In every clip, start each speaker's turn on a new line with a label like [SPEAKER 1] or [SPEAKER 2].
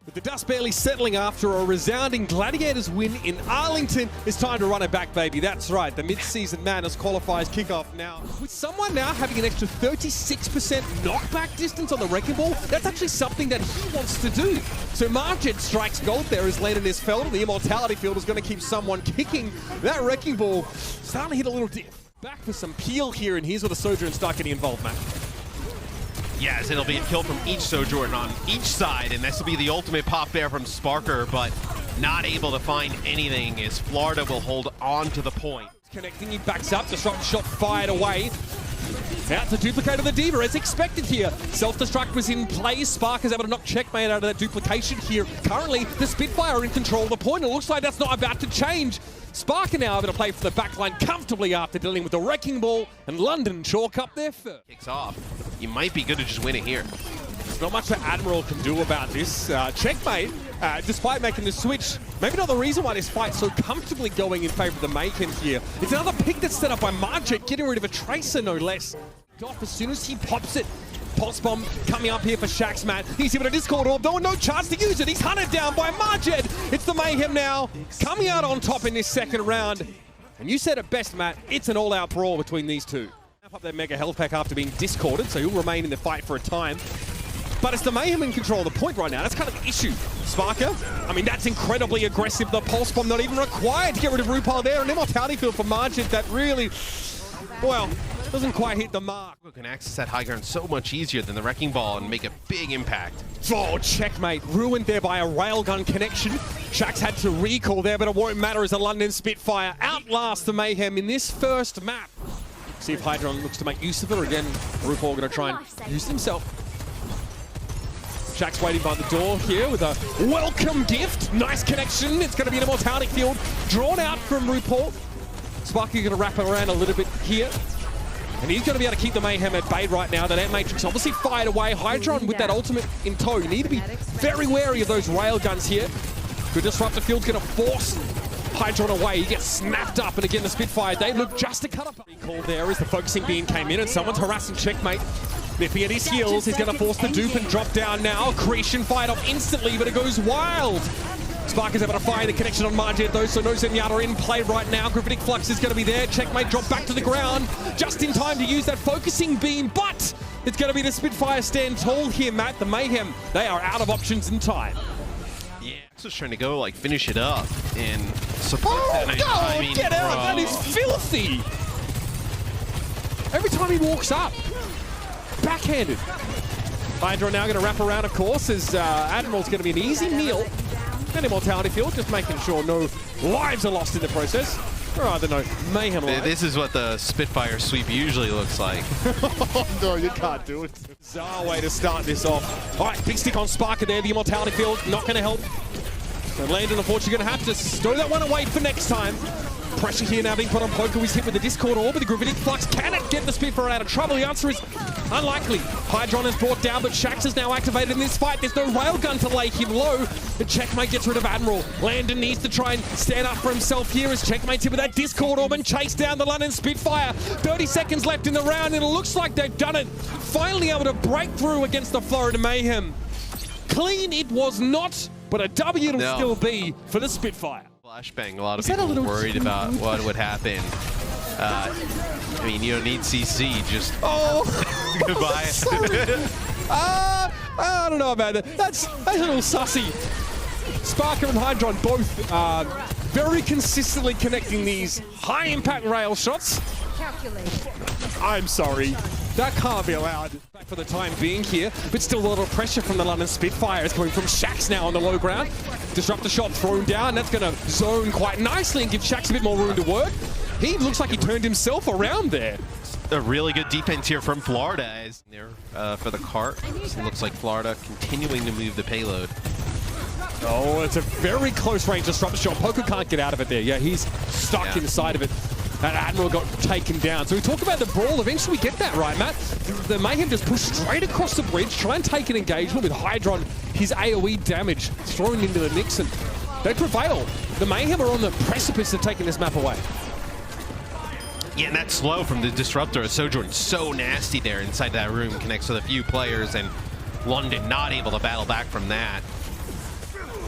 [SPEAKER 1] With the dust barely settling after a resounding Gladiators win in Arlington, it's time to run it back, baby. That's right, the Midseason Madness Qualifiers kickoff now. With someone now having an extra 36% knockback distance on the Wrecking Ball, that's actually something that he wants to do. So Marged strikes gold there as Landon is felled, and the Immortality Field is going to keep someone kicking that Wrecking Ball. Starting to hit a little dip. Back for some peel here, and here's where the Sojourn start getting involved, Matt.
[SPEAKER 2] Yes, it'll be a kill from each Sojourn on each side, and this will be the ultimate pop there from Sparker, but not able to find anything as Florida will hold on to the point.
[SPEAKER 1] Connecting, he backs up, disrupt shot fired away. Out to duplicate of the Diva, as expected here. Self-destruct was in play. Spark is able to knock Checkmate out of that duplication here. Currently, the Spitfire are in control of the point. It looks like that's not about to change. Spark are now able to play for the backline comfortably after dealing with the Wrecking Ball, and London chalk up their first.
[SPEAKER 2] Kicks off. You might be good to just win it here.
[SPEAKER 1] There's not much that Admiral can do about this. Checkmate, despite making the switch, maybe not the reason why this fight's so comfortably going in favor of the Mayhem here. It's another pick that's set up by Marged, getting rid of a Tracer, no less. Off as soon as he pops it. Pulse Bomb coming up here for Shax, man. He's able to Discord Orb, though, no chance to use it. He's hunted down by Marged. It's the Mayhem now, coming out on top in this second round. And you said it best, Matt. It's an all-out brawl between these two. Up their mega health pack after being discorded, so he'll remain in the fight for a time. But it's the Mayhem in control of the point right now. That's kind of the issue. Sparker, I mean, that's incredibly aggressive. The Pulse Bomb not even required to get rid of RuPaul there. An Immortality Field for Marged that really, well, doesn't quite hit the mark.
[SPEAKER 2] We can access that high ground so much easier than the Wrecking Ball and make a big impact.
[SPEAKER 1] Oh, Checkmate, ruined there by a railgun connection. Shax had to recall there, but it won't matter as the London Spitfire outlast the Mayhem in this first map. See if Hydron looks to make use of it, or again, RuPaul going to try and use it himself. Shax waiting by the door here with a welcome gift. Nice connection. It's going to be an Immortality Field drawn out from RuPaul. Sparky going to wrap around a little bit here. And he's going to be able to keep the Mayhem at bay right now. That Ant Matrix obviously fired away. Hydron with that ultimate in tow. You need to be very wary of those railguns here. Good Disruptor Field's going to force Hydron away. He gets snapped up, and again the Spitfire, they look just to cut up. Recall there as the focusing beam came in, and someone's harassing Checkmate. Nipping at his heels, he's going to force the dupe and drop down now. Accretion fired off instantly, but it goes wild. Spark is able to fire the connection on Marged though, so no Zenyatta in play right now. Gravitic Flux is going to be there. Checkmate drop back to the ground, just in time to use that focusing beam, but it's going to be the Spitfire stand tall here, Matt. The Mayhem, they are out of options in time.
[SPEAKER 2] Just trying to go like finish it up and support that.
[SPEAKER 1] I mean, get out! That is filthy. Every time he walks up, backhanded. Hydra now going to wrap around, of course, as Admiral's going to be an easy meal. And Immortality Field, just making sure no lives are lost in the process. Or rather, no Mayhem lives.
[SPEAKER 2] This is what the Spitfire sweep usually looks like.
[SPEAKER 1] No, you can't do it. Bizarre way to start this off. All right, big stick on Sparker there. The Immortality Field not going to help. And Landon, unfortunately, going to have to stow that one away for next time. Pressure here now being put on Poker. He's hit with the Discord Orb, with the Gravitic Flux. Can it get the Spitfire out of trouble? The answer is unlikely. Hydron is brought down, but Shax is now activated in this fight. There's no railgun to lay him low. The Checkmate gets rid of Admiral. Landon needs to try and stand up for himself here as Checkmate's hit with that Discord Orb and chase down the London Spitfire. 30 seconds left in the round, and it looks like they've done it. Finally able to break through against the Florida Mayhem. Clean it was not, but a W it'll still be for the Spitfire.
[SPEAKER 2] Flashbang, a lot of people worried about what would happen. I mean, you don't need CC, just goodbye.
[SPEAKER 1] I don't know about that. That's a little sussy. Sparker and Hydron both very consistently connecting these high-impact rail shots. I'm sorry. That can't be allowed. Back for the time being here, but still a lot of pressure from the London Spitfire. It's coming from Shax now on the low ground. Disruptor shot thrown down. That's going to zone quite nicely and give Shax a bit more room to work. He looks like he turned himself around there.
[SPEAKER 2] A really good defense here from Florida as there for the cart. It looks like Florida continuing to move the payload.
[SPEAKER 1] Oh, it's a very close range disruptor shot. Poker can't get out of it there. Yeah, he's stuck inside of it. That Admiral got taken down. So we talk about the brawl. Eventually we get that right, Matt. The Mayhem just push straight across the bridge, try and take an engagement with Hydron. His AoE damage thrown into the Nixon. They prevail. The Mayhem are on the precipice of taking this map away.
[SPEAKER 2] Yeah, and that slow from the Disruptor. Sojourn so nasty there inside that room. Connects with a few players, and London not able to battle back from that.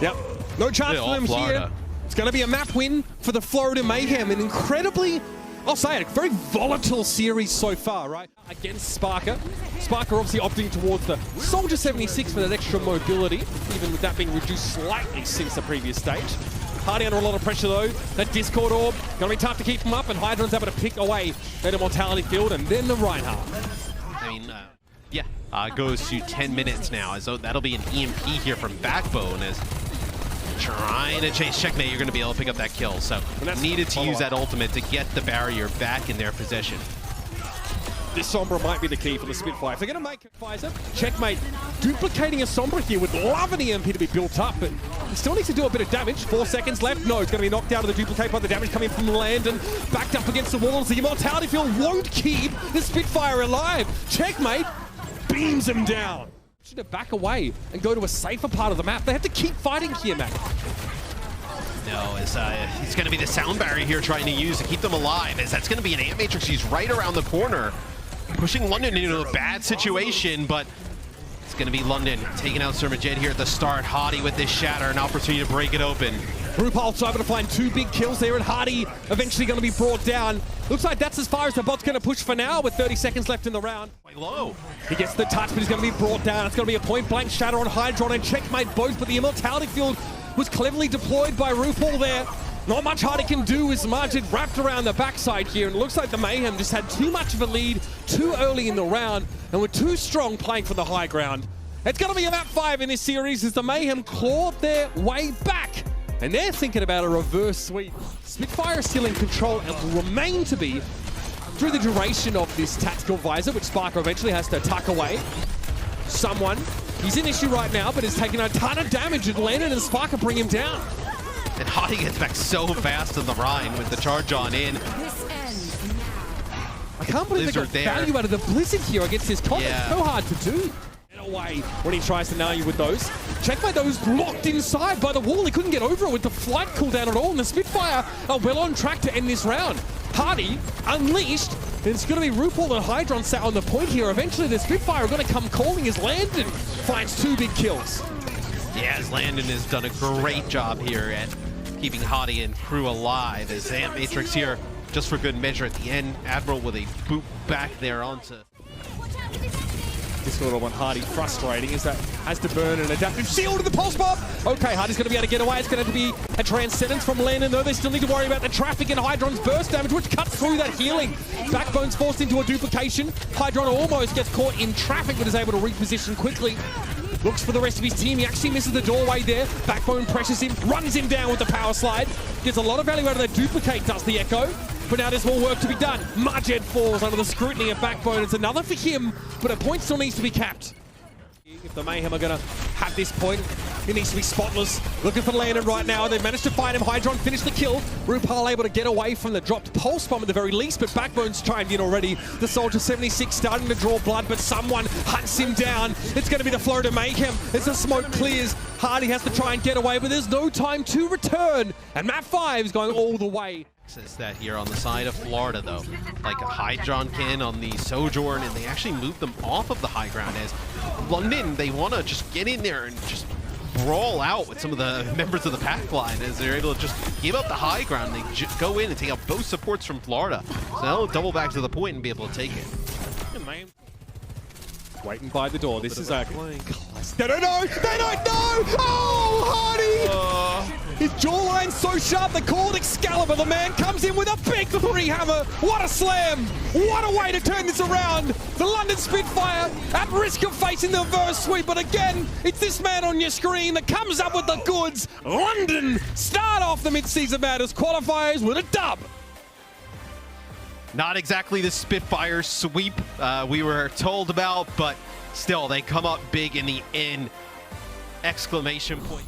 [SPEAKER 1] Yep. No chance for them here. It's going to be a map win for the Florida Mayhem. An incredibly, I'll say it, a very volatile series so far, right? Against Sparker. Sparker obviously opting towards the Soldier 76 for that extra mobility, even with that being reduced slightly since the previous stage. Hardy under a lot of pressure though. That Discord orb, going to be tough to keep him up, and Hydron's able to pick away that Immortality Field, and then the Reinhardt.
[SPEAKER 2] I mean, goes to 10 minutes now, so that'll be an EMP here from Backbone as trying to chase checkmate. You're going to be able to pick up that kill, so needed to use that ultimate to get the barrier back in their possession.
[SPEAKER 1] This Sombra might be the key for the Spitfire. If they're going to make Pfizer, checkmate, duplicating a Sombra here would love an EMP to be built up, but he still needs to do a bit of damage. 4 seconds left. No, it's going to be knocked out of the duplicate by the damage coming from London. Backed up against the walls. The Immortality Field won't keep the Spitfire alive. Checkmate beams him down. Should have back away and go to a safer part of the map. They have to keep fighting here, Matt.
[SPEAKER 2] No, it's going to be the sound barrier here trying to use to keep them alive, as that's going to be an Ant Matrix. He's right around the corner, pushing London into a bad situation, but it's going to be London taking out Surmajet here at the start. Hardy with this shatter, an opportunity to break it open.
[SPEAKER 1] RuPaul's able to find 2 big kills there, and Hardy eventually going to be brought down. Looks like that's as far as the bot's going to push for now, with 30 seconds left in the round.
[SPEAKER 2] Quite low.
[SPEAKER 1] He gets the touch, but he's going to be brought down. It's going to be a point-blank shatter on Hydron and checkmate both, but the Immortality Field was cleverly deployed by RuPaul there. Not much Hardy can do as much. It wrapped around the backside here, and it looks like the Mayhem just had too much of a lead too early in the round, and were too strong playing for the high ground. It's going to be a map 5 in this series as the Mayhem clawed their way back, and they're thinking about a reverse sweep. Spitfire is still in control and will remain to be through the duration of this tactical visor, which Sparker eventually has to tuck away. He's in issue right now, but is taking a ton of damage, and Landon and Sparker bring him down.
[SPEAKER 2] And Hardy gets back so fast in the Rhine with the charge on in.
[SPEAKER 1] I can't believe they got value out of the Blizzard here against this comp. It's so hard to do. Get away when he tries to nail you with those. Checkmate those locked inside by the wall. He couldn't get over it with the flight cooldown at all, and the Spitfire are well on track to end this round. Hardy unleashed. It's going to be RuPaul and Hydron sat on the point here. Eventually the Spitfire are going to come calling as Landon finds 2 big kills.
[SPEAKER 2] Yeah, as Landon has done a great job here at keeping Hardy and crew alive. As Ant Matrix here, just for good measure at the end. Admiral with a boot back there onto.
[SPEAKER 1] This sort of one Hardy frustrating is that has to burn an adaptive shield to the pulse bomb. Okay, Hardy's going to be able to get away. It's going to be a transcendence from Landon, though. They still need to worry about the traffic and Hydron's burst damage, which cuts through that healing. Backbone's forced into a duplication. Hydron almost gets caught in traffic, but is able to reposition quickly. Looks for the rest of his team. He actually misses the doorway there. Backbone pressures him, runs him down with the power slide. Gets a lot of value out of that duplicate, does the Echo. But now there's more work to be done. Marjed falls under the scrutiny of Backbone. It's another for him, but a point still needs to be capped. If the Mayhem are going to have this point, it needs to be spotless. Looking for Landon right now. They've managed to find him. Hydron finished the kill. RuPaul able to get away from the dropped pulse bomb at the very least, but Backbone's chimed in already. The Soldier 76 starting to draw blood, but someone hunts him down. It's going to be the Florida Mayhem as the smoke clears. Hardy has to try and get away, but there's no time to return. And map 5 is going all the way.
[SPEAKER 2] Says that here on the side of Florida, though, like a Hydron can on the Sojourn, and they actually moved them off of the high ground. As London, they want to just get in there and just brawl out with some of the members of the pack line, as they're able to just give up the high ground. They just go in and take out both supports from Florida, so they'll double back to the point and be able to take it.
[SPEAKER 1] Waiting by the door. This is a classic. They don't know! They don't know! Oh, Hardy! His jawline's so sharp, they call it Excalibur. The man comes in with a big 3 hammer. What a slam! What a way to turn this around! The London Spitfire at risk of facing the reverse sweep, but again, it's this man on your screen that comes up with the goods. London start off the Midseason Madness Qualifiers with a dub.
[SPEAKER 2] Not exactly the Spitfire sweep we were told about, but still, they come up big in the end. Exclamation point.